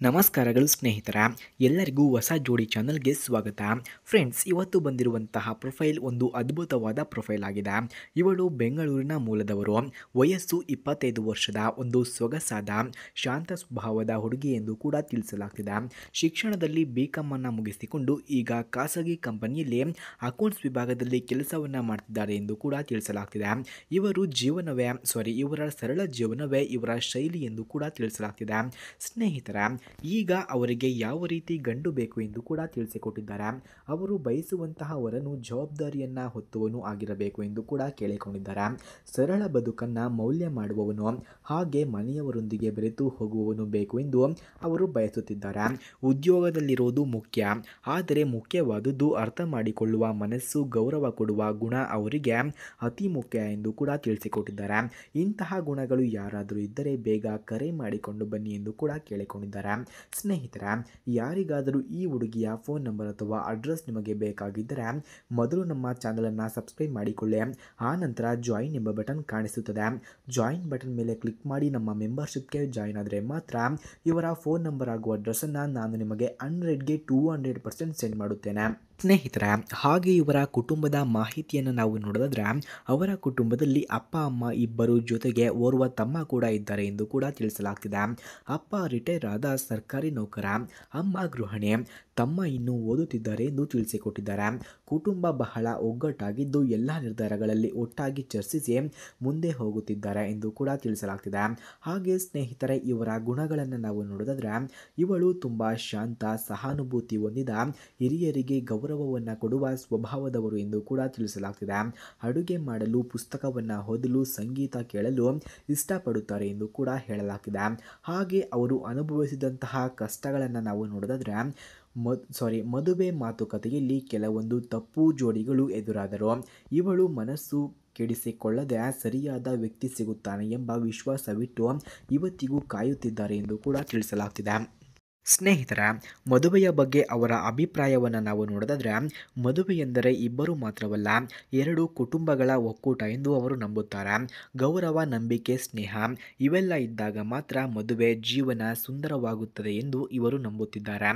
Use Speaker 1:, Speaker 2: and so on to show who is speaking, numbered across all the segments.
Speaker 1: ನಮಸ್ಕಾರಗಳು ಸ್ನೇಹಿತರ ಎಲ್ಲರಿಗೂ ಹೊಸ ಜೋಡಿ ಚಾನಲ್ಗೆ ಸ್ವಾಗತ. ಫ್ರೆಂಡ್ಸ್, ಇವತ್ತು ಬಂದಿರುವಂತಹ ಪ್ರೊಫೈಲ್ ಒಂದು ಅದ್ಭುತವಾದ ಪ್ರೊಫೈಲ್ ಆಗಿದೆ. ಇವಳು ಬೆಂಗಳೂರಿನ ಮೂಲದವರು, ವಯಸ್ಸು 25 ವರ್ಷದ ಒಂದು ಸೊಗಸಾದ ಶಾಂತ ಸ್ವಭಾವದ ಹುಡುಗಿ ಎಂದು ಕೂಡ ತಿಳಿಸಲಾಗ್ತಿದೆ. ಶಿಕ್ಷಣದಲ್ಲಿ BCom ಅನ್ನು ಮುಗಿಸಿಕೊಂಡು ಈಗ ಖಾಸಗಿ ಕಂಪನಿಯಲ್ಲಿ ಅಕೌಂಟ್ಸ್ ವಿಭಾಗದಲ್ಲಿ ಕೆಲಸವನ್ನು ಮಾಡ್ತಿದ್ದಾರೆ ಎಂದು ಕೂಡ ತಿಳಿಸಲಾಗ್ತಿದೆ. ಇವರ ಸರಳ ಜೀವನವೇ ಇವರ ಶೈಲಿ ಎಂದು ಕೂಡ ತಿಳಿಸಲಾಗ್ತಿದೆ. ಸ್ನೇಹಿತರ, ಈಗ ಅವರಿಗೆ ಯಾವ ರೀತಿ ಗಂಡು ಬೇಕು ಎಂದು ಕೂಡ ತಿಳಿಸಿಕೊಟ್ಟಿದ್ದಾರೆ. ಅವರು ಬಯಸುವಂತಹ ವರನು ಜವಾಬ್ದಾರಿಯನ್ನ ಹೊತ್ತುವನು ಆಗಿರಬೇಕು ಎಂದು ಕೂಡ ಕೇಳಿಕೊಂಡಿದ್ದಾರೆ. ಸರಳ ಬದುಕನ್ನ ಮೌಲ್ಯ ಮಾಡುವವನು, ಹಾಗೆ ಮನೆಯವರೊಂದಿಗೆ ಬೆರೆತು ಹೋಗುವವನು ಬೇಕು ಎಂದು ಅವರು ಬಯಸುತ್ತಿದ್ದಾರೆ. ಉದ್ಯೋಗದಲ್ಲಿರೋದು ಮುಖ್ಯ, ಆದರೆ ಮುಖ್ಯವಾದುದು ಅರ್ಥ ಮಾಡಿಕೊಳ್ಳುವ ಮನಸ್ಸು, ಗೌರವ ಕೊಡುವ ಗುಣ ಅವರಿಗೆ ಅತಿ ಮುಖ್ಯ ಎಂದು ಕೂಡ ತಿಳಿಸಿಕೊಟ್ಟಿದ್ದಾರೆ. ಇಂತಹ ಗುಣಗಳು ಯಾರಾದರೂ ಇದ್ದರೆ ಬೇಗ ಕರೆ ಮಾಡಿಕೊಂಡು ಬನ್ನಿ ಎಂದು ಕೂಡ ಕೇಳಿಕೊಂಡಿದ್ದಾರೆ. ಸ್ನೇಹಿತರ, ಯಾರಿಗಾದರೂ ಈ ಹುಡುಗಿಯ ಫೋನ್ ನಂಬರ್ ಅಥವಾ ಅಡ್ರೆಸ್ ನಿಮಗೆ ಬೇಕಾಗಿದ್ದರೆ ಮೊದಲು ನಮ್ಮ ಚಾನಲನ್ನು ಸಬ್ಸ್ಕ್ರೈಬ್ ಮಾಡಿಕೊಳ್ಳಿ. ಆ ನಂತರ ಜಾಯಿನ್ ಎಂಬ ಬಟನ್ ಕಾಣಿಸುತ್ತದೆ. ಜಾಯಿನ್ ಬಟನ್ ಮೇಲೆ ಕ್ಲಿಕ್ ಮಾಡಿ ನಮ್ಮ ಮೆಂಬರ್ಶಿಪ್ಗೆ ಜಾಯಿನ್ ಆದರೆ ಮಾತ್ರ ಇವರ ಫೋನ್ ನಂಬರ್ ಹಾಗೂ ಅಡ್ರೆಸ್ಸನ್ನು ನಾನು ನಿಮಗೆ 100ಗೆ 200% ಸೆಂಡ್ ಮಾಡುತ್ತೇನೆ. ಸ್ನೇಹಿತರ, ಹಾಗೆ ಇವರ ಕುಟುಂಬದ ಮಾಹಿತಿಯನ್ನು ನಾವು ನೋಡೋದಾದ್ರೆ, ಅವರ ಕುಟುಂಬದಲ್ಲಿ ಅಪ್ಪ ಅಮ್ಮ ಇಬ್ಬರು ಜೊತೆಗೆ ಓರ್ವ ತಮ್ಮ ಕೂಡ ಇದ್ದಾರೆ ಎಂದು ಕೂಡ ತಿಳಿಸಲಾಗ್ತಿದೆ. ಅಪ್ಪ ರಿಟೈರ್ ಆದ ಸರ್ಕಾರಿ ನೌಕರ, ಅಮ್ಮ ಗೃಹಿಣಿ, ತಮ್ಮ ಇನ್ನೂ ಓದುತ್ತಿದ್ದಾರೆ ಎಂದು ತಿಳಿಸಿಕೊಟ್ಟಿದ್ದಾರೆ. ಕುಟುಂಬ ಬಹಳ ಒಗ್ಗಟ್ಟಾಗಿದ್ದು ಎಲ್ಲ ನಿರ್ಧಾರಗಳಲ್ಲಿ ಒಟ್ಟಾಗಿ ಚರ್ಚಿಸಿ ಮುಂದೆ ಹೋಗುತ್ತಿದ್ದಾರೆ ಎಂದು ಕೂಡ ತಿಳಿಸಲಾಗ್ತಿದೆ. ಹಾಗೆ ಸ್ನೇಹಿತರೆ, ಇವರ ಗುಣಗಳನ್ನು ನಾವು ನೋಡೋದಾದ್ರೆ, ಇವಳು ತುಂಬ ಶಾಂತ, ಸಹಾನುಭೂತಿ ಹೊಂದಿದ, ಹಿರಿಯರಿಗೆ ಗೌರವವನ್ನು ಕೊಡುವ ಸ್ವಭಾವದವರು ಎಂದು ಕೂಡ ತಿಳಿಸಲಾಗ್ತಿದೆ. ಅಡುಗೆ ಮಾಡಲು, ಪುಸ್ತಕವನ್ನು ಓದಲು, ಸಂಗೀತ ಕೇಳಲು ಇಷ್ಟಪಡುತ್ತಾರೆ ಎಂದು ಕೂಡ ಹೇಳಲಾಗ್ತಿದೆ. ಹಾಗೆ ಅವರು ಅನುಭವಿಸಿದಂತಹ ಕಷ್ಟಗಳನ್ನು ನಾವು ನೋಡೋದಾದ್ರೆ, ಮದುವೆ ಮಾತುಕತೆಯಲ್ಲಿ ಕೆಲವೊಂದು ತಪ್ಪು ಜೋಡಿಗಳು ಎದುರಾದರು. ಇವಳು ಮನಸ್ಸು ಕೆಡಿಸಿಕೊಳ್ಳದೆ ಸರಿಯಾದ ವ್ಯಕ್ತಿ ಸಿಗುತ್ತಾನೆ ಎಂಬ ವಿಶ್ವಾಸವಿಟ್ಟು ಇವತ್ತಿಗೂ ಕಾಯುತ್ತಿದ್ದಾರೆ ಎಂದು ಕೂಡ ತಿಳಿಸಲಾಗ್ತಿದೆ. ಸ್ನೇಹಿತರ, ಮದುವೆಯ ಬಗ್ಗೆ ಅವರ ಅಭಿಪ್ರಾಯವನ್ನು ನಾವು ನೋಡೋದಾದ್ರೆ, ಮದುವೆ ಎಂದರೆ ಇಬ್ಬರು ಮಾತ್ರವಲ್ಲ, ಎರಡು ಕುಟುಂಬಗಳ ಒಕ್ಕೂಟ ಎಂದು ಅವರು ನಂಬುತ್ತಾರೆ. ಗೌರವ, ನಂಬಿಕೆ, ಸ್ನೇಹ ಇವೆಲ್ಲ ಇದ್ದಾಗ ಮಾತ್ರ ಮದುವೆ ಜೀವನ ಸುಂದರವಾಗುತ್ತದೆ ಎಂದು ಇವರು ನಂಬುತ್ತಿದ್ದಾರೆ.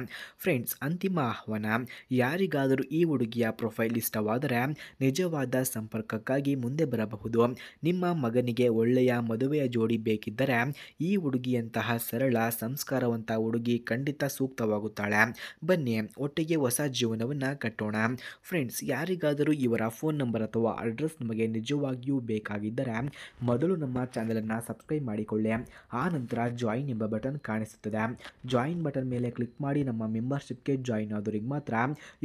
Speaker 1: ಫ್ರೆಂಡ್ಸ್, ಅಂತಿಮ ಆಹ್ವಾನ, ಯಾರಿಗಾದರೂ ಈ ಹುಡುಗಿಯ ಪ್ರೊಫೈಲ್ ಇಷ್ಟವಾದರೆ ನಿಜವಾದ ಸಂಪರ್ಕಕ್ಕಾಗಿ ಮುಂದೆ ಬರಬಹುದು. ನಿಮ್ಮ ಮಗನಿಗೆ ಒಳ್ಳೆಯ ಮದುವೆಯ ಜೋಡಿ ಬೇಕಿದ್ದರೆ ಈ ಹುಡುಗಿಯಂತಹ ಸರಳ, ಸಂಸ್ಕಾರವಂತ ಹುಡುಗಿ ಖಂಡಿತ ಸೂಕ್ತವಾಗುತ್ತಾಳೆ. ಬನ್ನಿ, ಒಟ್ಟಿಗೆ ಹೊಸ ಜೀವನವನ್ನು ಕಟ್ಟೋಣ. ಫ್ರೆಂಡ್ಸ್, ಯಾರಿಗಾದರೂ ಇವರ ಫೋನ್ ನಂಬರ್ ಅಥವಾ ಅಡ್ರೆಸ್ ನಿಮಗೆ ನಿಜವಾಗಿಯೂ ಬೇಕಾಗಿದ್ದರೆ ಮೊದಲು ನಮ್ಮ ಚಾನಲನ್ನು ಸಬ್ಸ್ಕ್ರೈಬ್ ಮಾಡಿಕೊಳ್ಳಿ. ಆ ನಂತರ ಜಾಯಿನ್ ಎಂಬ ಬಟನ್ ಕಾಣಿಸುತ್ತದೆ. ಜಾಯಿನ್ ಬಟನ್ ಮೇಲೆ ಕ್ಲಿಕ್ ಮಾಡಿ ನಮ್ಮ ಮೆಂಬರ್ಶಿಪ್ಗೆ ಜಾಯಿನ್ ಆದವರಿಗೆ ಮಾತ್ರ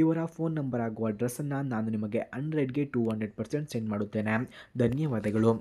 Speaker 1: ಇವರ ಫೋನ್ ನಂಬರ್ ಹಾಗೂ ಅಡ್ರೆಸ್ಸನ್ನು ನಾನು ನಿಮಗೆ 100ಗೆ 200% ಸೆಂಡ್ ಮಾಡುತ್ತೇನೆ. ಧನ್ಯವಾದಗಳು.